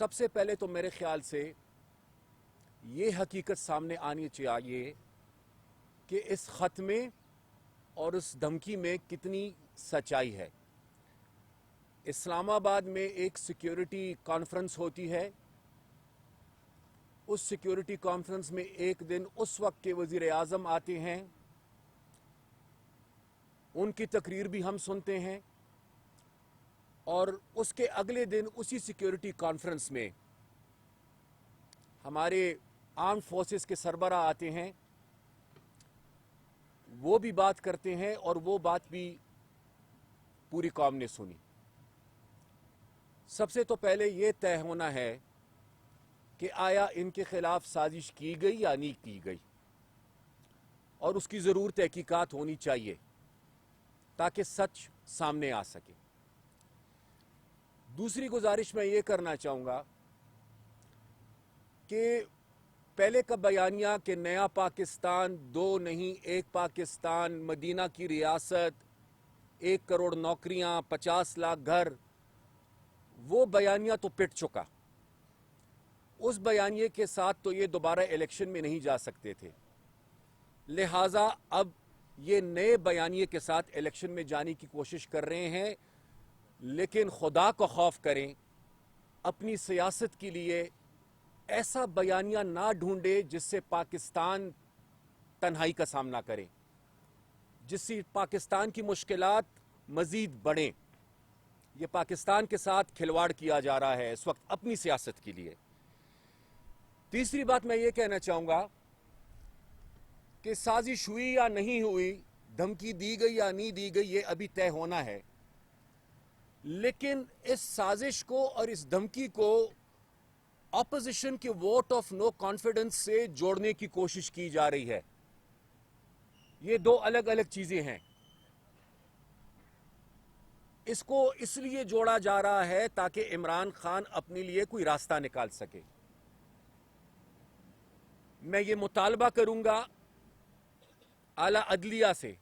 سب سے پہلے تو میرے خیال سے یہ حقیقت سامنے آنی چاہیے کہ اس خط میں اور اس دھمکی میں کتنی سچائی ہے۔ اسلام آباد میں ایک سیکیورٹی کانفرنس ہوتی ہے، اس سیکیورٹی کانفرنس میں ایک دن اس وقت کے وزیر اعظم آتے ہیں، ان کی تقریر بھی ہم سنتے ہیں، اور اس کے اگلے دن اسی سیکیورٹی کانفرنس میں ہمارے آرم فورسز کے سربراہ آتے ہیں، وہ بھی بات کرتے ہیں، اور وہ بات بھی پوری قوم نے سنی۔ سب سے تو پہلے یہ طے ہونا ہے کہ آیا ان کے خلاف سازش کی گئی یا نہیں کی گئی، اور اس کی ضرور تحقیقات ہونی چاہیے تاکہ سچ سامنے آ سکے۔ دوسری گزارش میں یہ کرنا چاہوں گا کہ پہلے کا بیانیہ کہ نیا پاکستان دو نہیں ایک پاکستان، مدینہ کی ریاست، 1 کروڑ نوکریاں، 50 لاکھ گھر، وہ بیانیہ تو پٹ چکا۔ اس بیانیے کے ساتھ تو یہ دوبارہ الیکشن میں نہیں جا سکتے تھے، لہٰذا اب یہ نئے بیانیے کے ساتھ الیکشن میں جانے کی کوشش کر رہے ہیں، لیکن خدا کو خوف کریں، اپنی سیاست کے لیے ایسا بیانیہ نہ ڈھونڈے جس سے پاکستان تنہائی کا سامنا کرے، جس سے پاکستان کی مشکلات مزید بڑھیں۔ یہ پاکستان کے ساتھ کھلواڑ کیا جا رہا ہے اس وقت اپنی سیاست کے لیے۔ تیسری بات میں یہ کہنا چاہوں گا کہ سازش ہوئی یا نہیں ہوئی، دھمکی دی گئی یا نہیں دی گئی، یہ ابھی طے ہونا ہے، لیکن اس سازش کو اور اس دھمکی کو اپوزیشن کے ووٹ آف نو کانفیڈنس سے جوڑنے کی کوشش کی جا رہی ہے۔ یہ دو الگ الگ چیزیں ہیں۔ اس کو اس لیے جوڑا جا رہا ہے تاکہ عمران خان اپنے لیے کوئی راستہ نکال سکے۔ میں یہ مطالبہ کروں گا اعلیٰ عدلیہ سے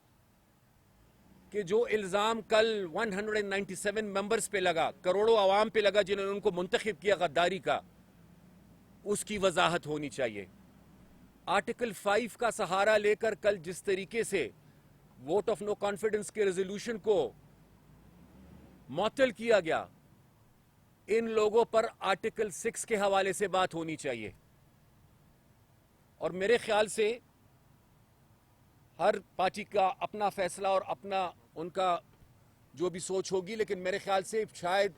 کہ جو الزام کل 197 ممبرز پہ لگا، کروڑوں عوام پہ لگا جنہوں نے ان کو منتخب کیا غداری کا، اس کی وضاحت ہونی چاہیے۔ آرٹیکل 5 کا سہارا لے کر کل جس طریقے سے ووٹ آف نو کانفیڈنس کے ریزولوشن کو معطل کیا گیا، ان لوگوں پر آرٹیکل 6 کے حوالے سے بات ہونی چاہیے۔ اور میرے خیال سے ہر پارٹی کا اپنا فیصلہ اور اپنا ان کا جو بھی سوچ ہوگی، لیکن میرے خیال سے شاید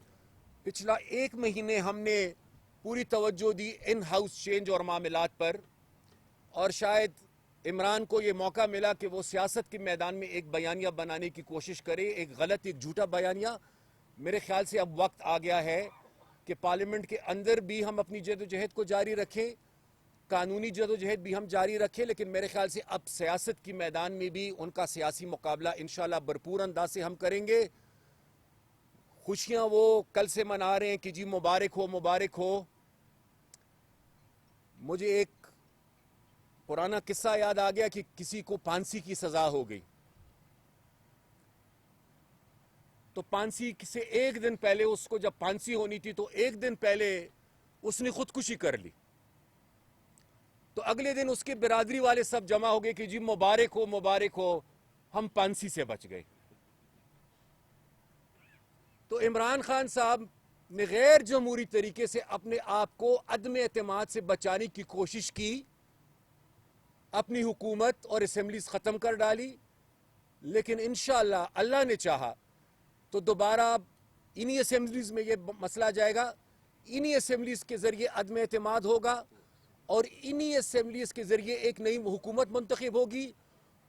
پچھلا 1 مہینے ہم نے پوری توجہ دی ان ہاؤس چینج اور معاملات پر، اور شاید عمران کو یہ موقع ملا کہ وہ سیاست کے میدان میں ایک بیانیہ بنانے کی کوشش کرے، ایک غلط، ایک جھوٹا بیانیہ۔ میرے خیال سے اب وقت آ گیا ہے کہ پارلیمنٹ کے اندر بھی ہم اپنی جدوجہد کو جاری رکھیں، قانونی جدوجہد بھی ہم جاری رکھیں، لیکن میرے خیال سے اب سیاست کی میدان میں بھی ان کا سیاسی مقابلہ انشاءاللہ بھرپور انداز سے ہم کریں گے۔ خوشیاں وہ کل سے منا رہے ہیں کہ جی مبارک ہو مبارک ہو۔ مجھے ایک پرانا قصہ یاد آ گیا کہ کسی کو پھانسی کی سزا ہو گئی، تو پھانسی سے ایک دن پہلے اس کو جب پھانسی ہونی تھی تو ایک دن پہلے اس نے خودکشی کر لی، تو اگلے دن اس کے برادری والے سب جمع ہو گئے کہ جی مبارک ہو ہم پھانسی سے بچ گئے۔ تو عمران خان صاحب نے غیر جمہوری طریقے سے اپنے آپ کو عدم اعتماد سے بچانے کی کوشش کی، اپنی حکومت اور اسمبلیز ختم کر ڈالی، لیکن انشاءاللہ اللہ نے چاہا تو دوبارہ انہی اسمبلیز میں یہ مسئلہ جائے گا، انہی اسمبلیز کے ذریعے عدم اعتماد ہوگا، اور انہی اسمبلیز کے ذریعے ایک نئی حکومت منتخب ہوگی،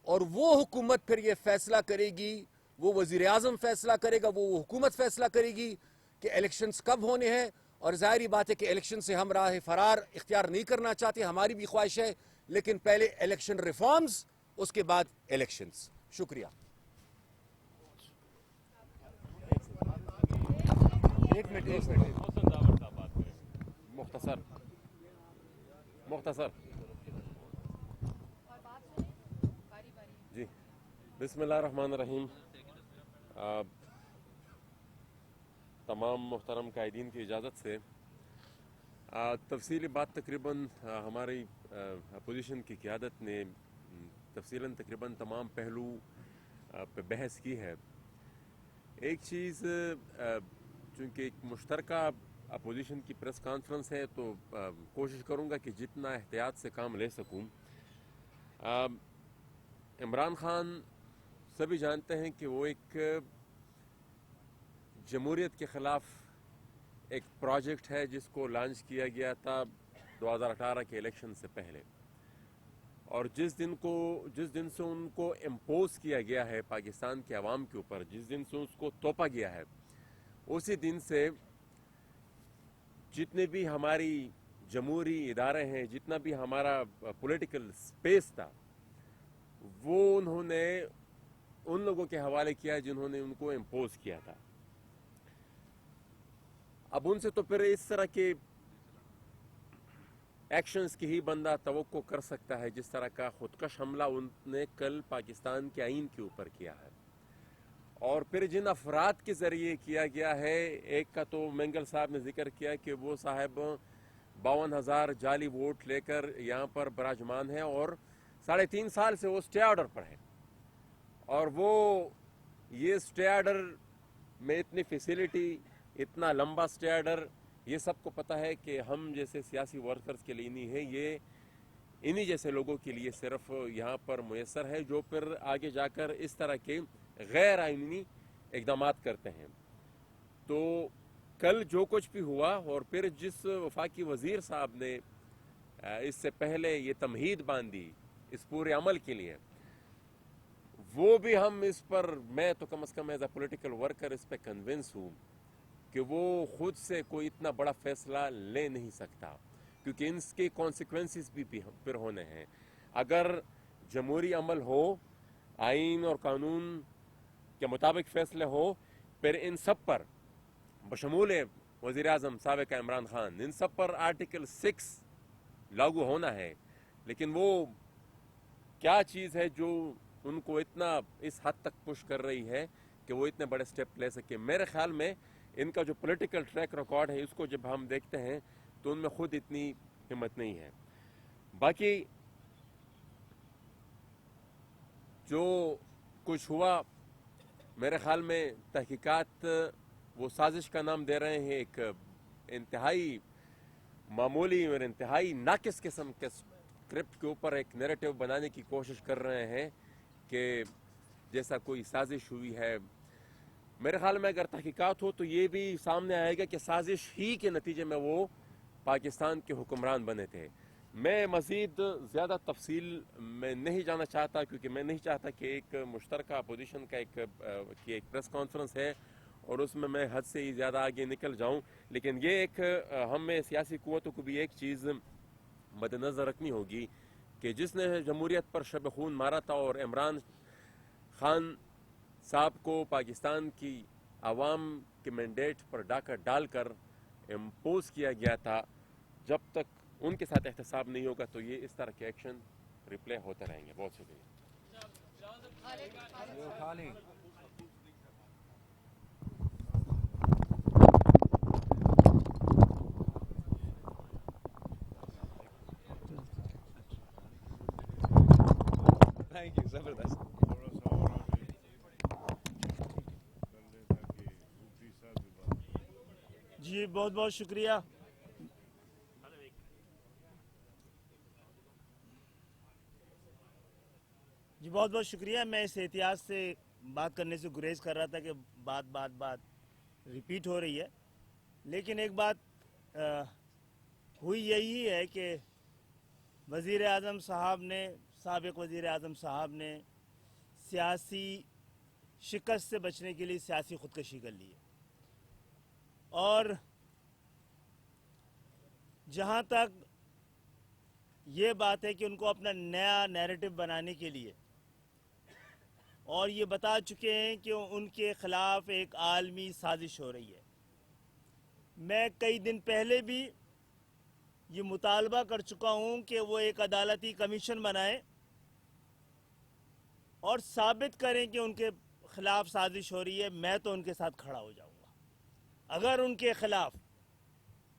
اور وہ حکومت پھر یہ فیصلہ کرے گی، وہ وزیر اعظم فیصلہ کرے گا، وہ حکومت فیصلہ کرے گی کہ الیکشنز کب ہونے ہیں۔ اور ظاہری بات ہے کہ الیکشن سے ہم راہ فرار اختیار نہیں کرنا چاہتے، ہماری بھی خواہش ہے، لیکن پہلے الیکشن ریفارمز، اس کے بعد الیکشنز۔ شکریہ۔ ایک منٹ مختصر جی، بسم اللہ الرحمن الرحیم۔ تمام محترم قائدین کی اجازت سے تفصیلی بات تقریباً ہماری اپوزیشن کی قیادت نے تفصیلاً تقریباً تمام پہلو پہ بحث کی ہے. ایک چیز چونکہ ایک مشترکہ اپوزیشن کی پریس کانفرنس ہے تو کوشش کروں گا کہ جتنا احتیاط سے کام لے سکوں. عمران خان سبھی جانتے ہیں کہ وہ ایک جمہوریت کے خلاف ایک پروجیکٹ ہے جس کو لانچ کیا گیا تھا 2018 کے الیکشن سے پہلے, اور جس دن سے ان کو امپوز کیا گیا ہے پاکستان کے عوام کے اوپر, جس دن سے اس کو توپا گیا ہے, اسی دن سے جتنے بھی ہماری جمہوری ادارے ہیں, جتنا بھی ہمارا پولیٹیکل سپیس تھا, وہ انہوں نے ان لوگوں کے حوالے کیا جنہوں نے ان کو امپوز کیا تھا. اب ان سے تو پھر اس طرح کے ایکشنز کی ہی بندہ توقع کر سکتا ہے جس طرح کا خودکش حملہ ان نے کل پاکستان کے آئین کے اوپر کیا ہے, اور پھر جن افراد کے ذریعے کیا گیا ہے. ایک کا تو مینگل صاحب نے ذکر کیا کہ وہ صاحب 52,000 جعلی ووٹ لے کر یہاں پر براجمان ہیں اور 3.5 سال سے وہ اسٹے آرڈر پر ہے, اور وہ یہ اسٹے آرڈر میں اتنی فیسیلٹی, اتنا لمبا اسٹے آرڈر, یہ سب کو پتہ ہے کہ ہم جیسے سیاسی ورکرز کے لیے نہیں ہے, یہ انہی جیسے لوگوں کے لیے صرف یہاں پر میسر ہے جو پھر آگے جا کر اس طرح کے غیر آئینی اقدامات کرتے ہیں. تو کل جو کچھ بھی ہوا, اور پھر جس وفاقی وزیر صاحب نے اس سے پہلے یہ تمہید باندھی اس پورے عمل کے لیے, وہ بھی ہم اس پر, میں تو کم از کم ایز اے پولیٹیکل ورکر اس پہ کنونس ہوں کہ وہ خود سے کوئی اتنا بڑا فیصلہ لے نہیں سکتا, کیونکہ ان کے کانسیکوینسز بھی پھر ہونے ہیں. اگر جمہوری عمل ہو, آئین اور قانون کے مطابق فیصلے ہو, پھر ان سب پر بشمول وزیر اعظم سابق عمران خان, ان سب پر آرٹیکل 6 لاگو ہونا ہے. لیکن وہ کیا چیز ہے جو ان کو اتنا اس حد تک پش کر رہی ہے کہ وہ اتنے بڑے سٹیپ لے سکے؟ میرے خیال میں ان کا جو پولیٹیکل ٹریک ریکارڈ ہے, اس کو جب ہم دیکھتے ہیں تو ان میں خود اتنی ہمت نہیں ہے. باقی جو کچھ ہوا, میرے خیال میں تحقیقات وہ سازش کا نام دے رہے ہیں, ایک انتہائی معمولی اور انتہائی ناقص قسم کے اسکرپٹ کے اوپر ایک نیریٹو بنانے کی کوشش کر رہے ہیں کہ جیسا کوئی سازش ہوئی ہے. میرے خیال میں اگر تحقیقات ہو تو یہ بھی سامنے آئے گا کہ سازش ہی کے نتیجے میں وہ پاکستان کے حکمران بنے تھے. میں مزید زیادہ تفصیل میں نہیں جانا چاہتا, کیونکہ میں نہیں چاہتا کہ ایک مشترکہ اپوزیشن کا ایک پریس کانفرنس ہے اور اس میں خود سے ہی زیادہ آگے نکل جاؤں. لیکن یہ ایک ہمیں سیاسی قوتوں کو بھی ایک چیز مد نظر رکھنی ہوگی کہ جس نے جمہوریت پر شب خون مارا تھا اور عمران خان صاحب کو پاکستان کی عوام کے مینڈیٹ پر ڈاکہ ڈال کر امپوز کیا گیا تھا, جب تک ان کے ساتھ احتساب نہیں ہوگا تو یہ اس طرح کے ایکشن ریپلے ہوتے رہیں گے. بہت شکریہ. تھینک یو, زبردست. جی بہت بہت شکریہ. جی بہت بہت شکریہ. میں اس احتیاط سے بات کرنے سے گریز کر رہا تھا کہ بات ریپیٹ ہو رہی ہے, لیکن ایک بات ہوئی یہی ہے کہ وزیر اعظم صاحب نے, سابق وزیر اعظم صاحب نے سیاسی شکست سے بچنے کے لیے سیاسی خودکشی کر لی ہے. اور جہاں تک یہ بات ہے کہ ان کو اپنا نیا نیریٹو بنانے کے لیے, اور یہ بتا چکے ہیں کہ ان کے خلاف ایک عالمی سازش ہو رہی ہے. میں کئی دن پہلے بھی یہ مطالبہ کر چکا ہوں کہ وہ ایک عدالتی کمیشن بنائیں اور ثابت کریں کہ ان کے خلاف سازش ہو رہی ہے. میں تو ان کے ساتھ کھڑا ہو جاؤں گا. اگر ان کے خلاف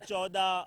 14